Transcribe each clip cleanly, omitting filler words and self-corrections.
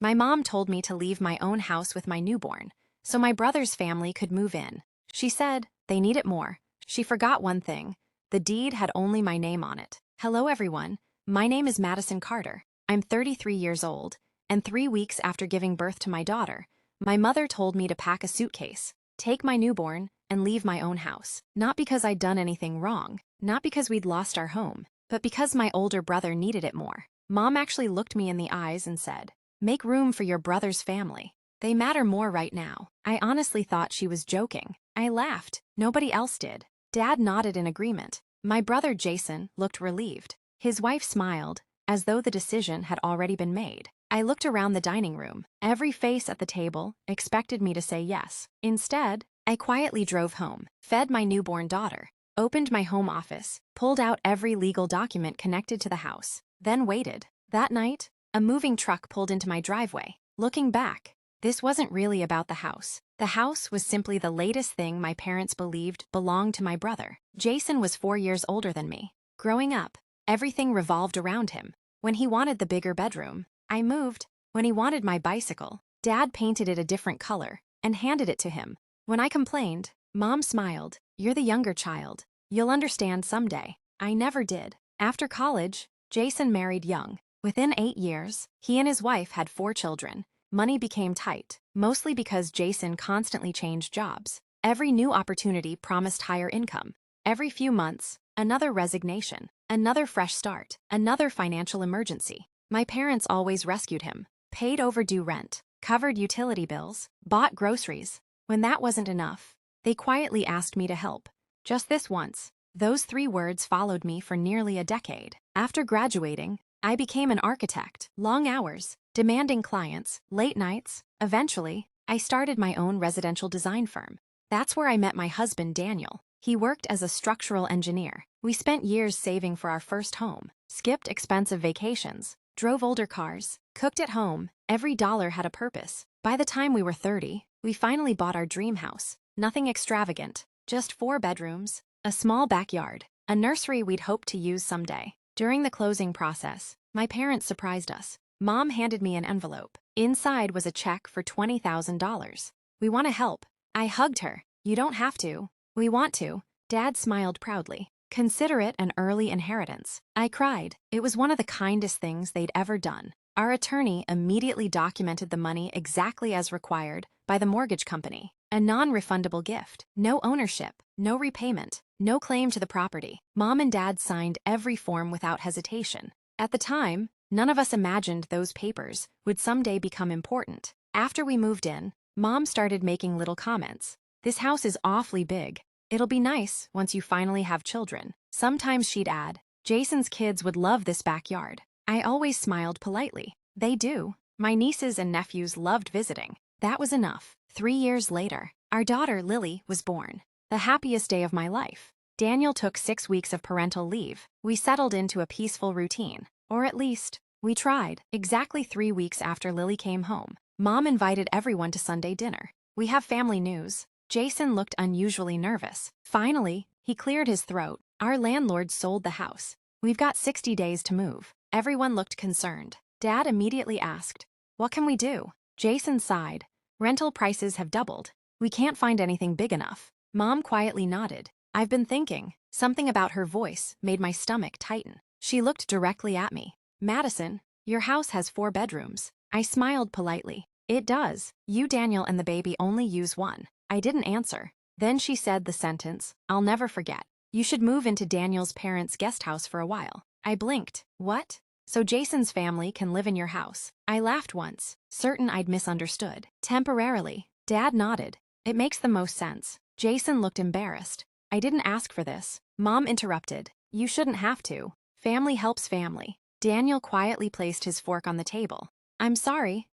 My mom told me to leave my own house with my newborn, so my brother's family could move in. She said they need it more. She forgot one thing. The deed had only my name on it. Hello, everyone. My name is Madison Carter. I'm 33 years old, and 3 weeks after giving birth to my daughter, my mother told me to pack a suitcase, take my newborn, and leave my own house. Not because I'd done anything wrong, not because we'd lost our home, but because my older brother needed it more. Mom actually looked me in the eyes and said, "Make room for your brother's family. They matter more right now." I honestly thought she was joking. I laughed. Nobody else did. Dad nodded in agreement. My brother Jason looked relieved. His wife smiled, as though the decision had already been made. I looked around the dining room. Every face at the table expected me to say yes. Instead, I quietly drove home, fed my newborn daughter, opened my home office, pulled out every legal document connected to the house, then waited. That night, a moving truck pulled into my driveway. Looking back, this wasn't really about the house. The house was simply the latest thing my parents believed belonged to my brother. Jason was 4 years older than me. Growing up, everything revolved around him. When he wanted the bigger bedroom, I moved. When he wanted my bicycle, Dad painted it a different color and handed it to him. When I complained, Mom smiled. "You're the younger child. You'll understand someday." I never did. After college, Jason married young. Within 8 years, he and his wife had 4 children. Money became tight, mostly because Jason constantly changed jobs. Every new opportunity promised higher income. Every few months, another resignation, another fresh start, another financial emergency. My parents always rescued him, paid overdue rent, covered utility bills, bought groceries. When that wasn't enough, they quietly asked me to help. Just this once. Those 3 words followed me for nearly a decade. After graduating, I became an architect. Long hours, demanding clients, late nights. Eventually, I started my own residential design firm. That's where I met my husband, Daniel. He worked as a structural engineer. We spent years saving for our first home, skipped expensive vacations, drove older cars, cooked at home. Every dollar had a purpose. By the time we were 30, we finally bought our dream house. Nothing extravagant, just 4 bedrooms, a small backyard, a nursery we'd hoped to use someday. During the closing process, my parents surprised us. Mom handed me an envelope. Inside was a check for $20,000. "We want to help." I hugged her. "You don't have to." "We want to." Dad smiled proudly. "Consider it an early inheritance." I cried. It was one of the kindest things they'd ever done. Our attorney immediately documented the money exactly as required by the mortgage company. A non-refundable gift. No ownership, no repayment, no claim to the property. Mom and Dad signed every form without hesitation. At the time, none of us imagined those papers would someday become important. After we moved in, Mom started making little comments. "This house is awfully big. It'll be nice once you finally have children." Sometimes she'd add, "Jason's kids would love this backyard." I always smiled politely. They do. My nieces and nephews loved visiting. That was enough. 3 years later, our daughter Lily was born. The happiest day of my life. Daniel took 6 weeks of parental leave. We settled into a peaceful routine. Or at least, we tried. Exactly 3 weeks after Lily came home, Mom invited everyone to Sunday dinner. "We have family news." Jason looked unusually nervous. Finally, he cleared his throat. "Our landlord sold the house. We've got 60 days to move." Everyone looked concerned. Dad immediately asked, "What can we do?" Jason sighed. "Rental prices have doubled. We can't find anything big enough." Mom quietly nodded. "I've been thinking." Something about her voice made my stomach tighten. She looked directly at me. "Madison, your house has 4 bedrooms." I smiled politely. "It does. You, Daniel, and the baby only use one." I didn't answer. Then she said the sentence I'll never forget. "You should move into Daniel's parents' guest house for a while." I blinked. "What?" "So Jason's family can live in your house." I laughed once, certain I'd misunderstood. "Temporarily." Dad nodded. "It makes the most sense." Jason looked embarrassed. "I didn't ask for this." Mom interrupted. "You shouldn't have to. Family helps family." Daniel quietly placed his fork on the table. "I'm sorry.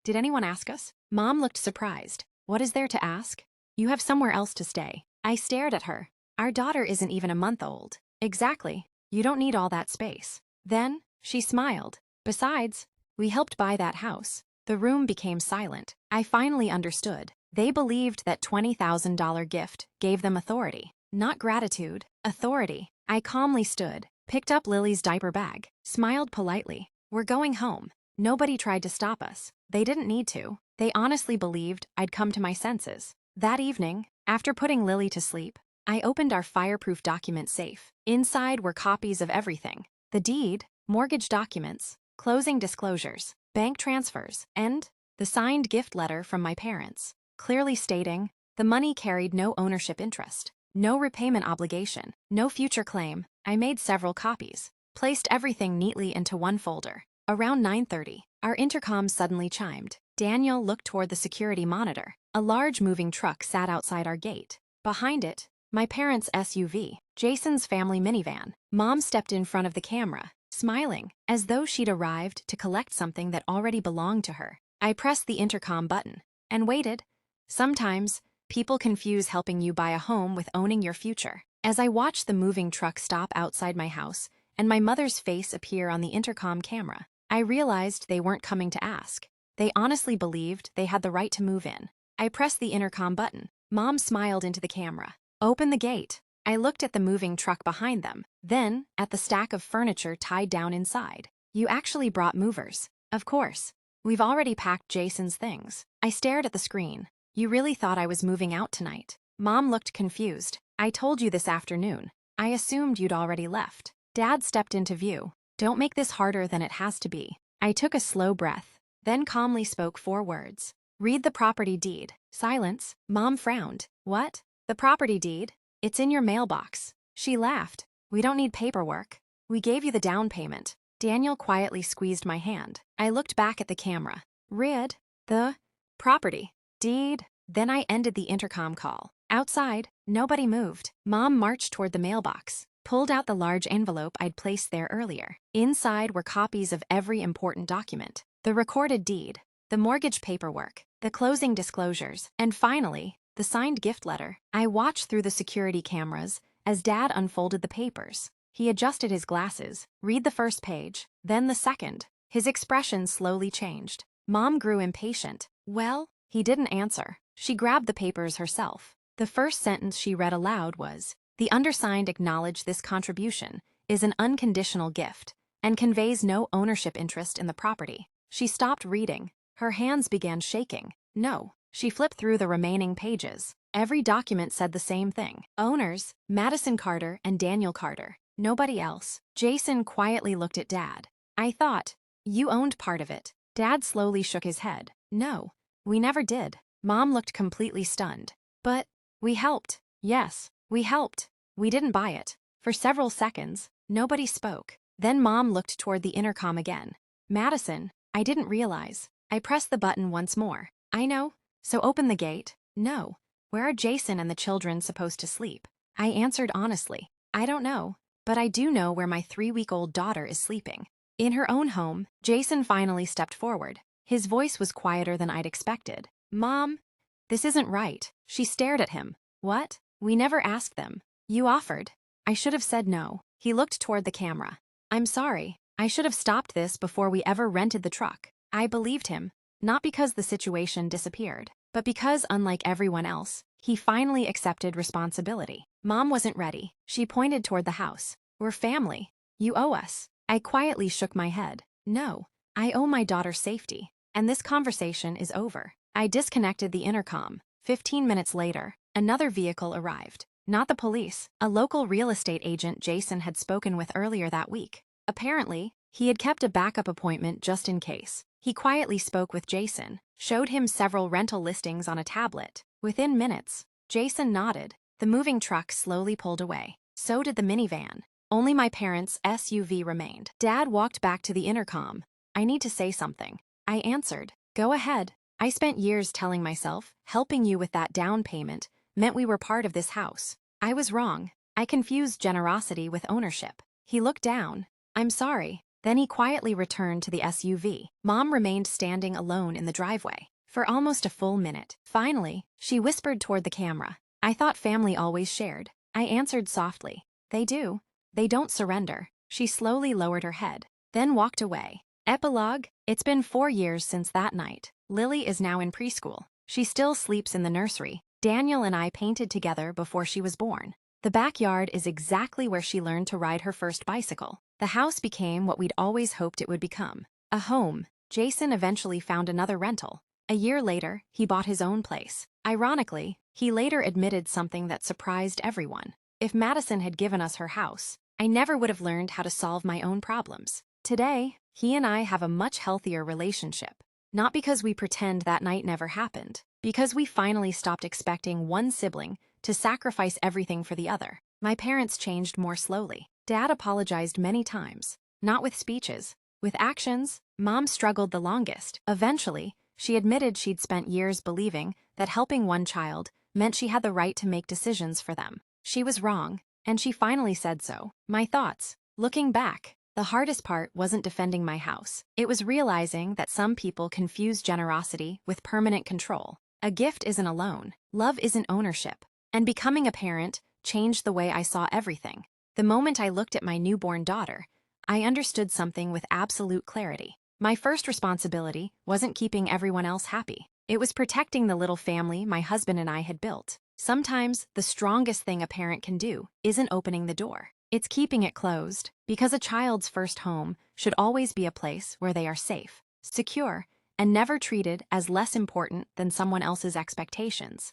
Did anyone ask us?" Mom looked surprised. "What is there to ask? You have somewhere else to stay." I stared at her. "Our daughter isn't even a month old." "Exactly. You don't need all that space." Then, she smiled. "Besides, we helped buy that house." The room became silent. I finally understood. They believed that $20,000 gift gave them authority. Not gratitude, authority. I calmly stood, picked up Lily's diaper bag, smiled politely. "We're going home." Nobody tried to stop us. They didn't need to. They honestly believed I'd come to my senses. That evening, after putting Lily to sleep, I opened our fireproof document safe. Inside were copies of everything: the deed, mortgage documents, closing disclosures, bank transfers, and the signed gift letter from my parents, clearly stating the money carried no ownership interest, no repayment obligation, no future claim. I made several copies, placed everything neatly into one folder. Around 9:30, our intercom suddenly chimed. Daniel looked toward the security monitor. A large moving truck sat outside our gate. Behind it, my parents' SUV, Jason's family minivan. Mom stepped in front of the camera, smiling, as though she'd arrived to collect something that already belonged to her. I pressed the intercom button and waited. Sometimes, people confuse helping you buy a home with owning your future. As I watched the moving truck stop outside my house and my mother's face appear on the intercom camera, I realized they weren't coming to ask. They honestly believed they had the right to move in. I pressed the intercom button. Mom smiled into the camera. "Open the gate." I looked at the moving truck behind them, then at the stack of furniture tied down inside. "You actually brought movers." "Of course. We've already packed Jason's things." I stared at the screen. "You really thought I was moving out tonight?" Mom looked confused. "I told you this afternoon. I assumed you'd already left." Dad stepped into view. "Don't make this harder than it has to be." I took a slow breath, then calmly spoke 4 words. "Read the property deed." Silence. Mom frowned. "What?" "The property deed. It's in your mailbox." She laughed. "We don't need paperwork. We gave you the down payment." Daniel quietly squeezed my hand. I looked back at the camera. "Read the property deed." Then I ended the intercom call. Outside, nobody moved. Mom marched toward the mailbox, pulled out the large envelope I'd placed there earlier. Inside were copies of every important document: the recorded deed, the mortgage paperwork, the closing disclosures, and finally, the signed gift letter. I watched through the security cameras as Dad unfolded the papers. He adjusted his glasses. "Read the first page, then the second." His expression slowly changed. Mom grew impatient. "Well?" He didn't answer. She grabbed the papers herself. The first sentence she read aloud was, "The undersigned acknowledge this contribution is an unconditional gift and conveys no ownership interest in the property." She stopped reading. Her hands began shaking. "No." She flipped through the remaining pages. Every document said the same thing. Owners: Madison Carter and Daniel Carter. Nobody else. Jason quietly looked at Dad. "I thought you owned part of it." Dad slowly shook his head. "No, we never did." Mom looked completely stunned. "But we helped." "Yes, we helped. We didn't buy it." For several seconds, nobody spoke. Then Mom looked toward the intercom again. "Madison, I didn't realize." I pressed the button once more. "I know. So open the gate." "No. Where are Jason and the children supposed to sleep?" I answered honestly. "I don't know, but I do know where my 3-week-old daughter is sleeping." In her own home, Jason finally stepped forward. His voice was quieter than I'd expected. "Mom, this isn't right." She stared at him. "What?" "We never asked them. You offered." I should have said no. He looked toward the camera. "I'm sorry. I should have stopped this before we ever rented the truck." I believed him, not because the situation disappeared, but because, unlike everyone else, he finally accepted responsibility. Mom wasn't ready. She pointed toward the house. "We're family. You owe us." I quietly shook my head. "No, I owe my daughter's safety, and this conversation is over." I disconnected the intercom. 15 minutes later, another vehicle arrived. Not the police, a local real estate agent Jason had spoken with earlier that week. Apparently, he had kept a backup appointment just in case. He quietly spoke with Jason, showed him several rental listings on a tablet. Within minutes, Jason nodded. The moving truck slowly pulled away. So did the minivan. Only my parents' SUV remained. Dad walked back to the intercom. "I need to say something." I answered. "Go ahead." I spent years telling myself, helping you with that down payment meant we were part of this house. I was wrong. I confused generosity with ownership. He looked down. "I'm sorry." Then he quietly returned to the SUV. Mom remained standing alone in the driveway for almost a full minute. Finally, she whispered toward the camera. "I thought family always shared." I answered softly. "They do. They don't surrender." She slowly lowered her head, then walked away. Epilogue: It's been 4 years since that night. Lily is now in preschool. She still sleeps in the nursery. Daniel and I painted together before she was born. The backyard is exactly where she learned to ride her first bicycle. The house became what we'd always hoped it would become: a home, Jason eventually found another rental. A year later, he bought his own place. Ironically, he later admitted something that surprised everyone. If Madison had given us her house, I never would have learned how to solve my own problems. Today, he and I have a much healthier relationship. Not because we pretend that night never happened, because we finally stopped expecting one sibling to sacrifice everything for the other. My parents changed more slowly. Dad apologized many times, not with speeches. With actions, Mom struggled the longest. Eventually, she admitted she'd spent years believing that helping one child meant she had the right to make decisions for them. She was wrong, and she finally said so. My thoughts. Looking back, the hardest part wasn't defending my house. It was realizing that some people confuse generosity with permanent control. A gift isn't a loan. Love isn't ownership. And becoming a parent changed the way I saw everything. The moment I looked at my newborn daughter, I understood something with absolute clarity. My first responsibility wasn't keeping everyone else happy. It was protecting the little family my husband and I had built. Sometimes the strongest thing a parent can do isn't opening the door. It's keeping it closed, because a child's first home should always be a place where they are safe, secure, and never treated as less important than someone else's expectations.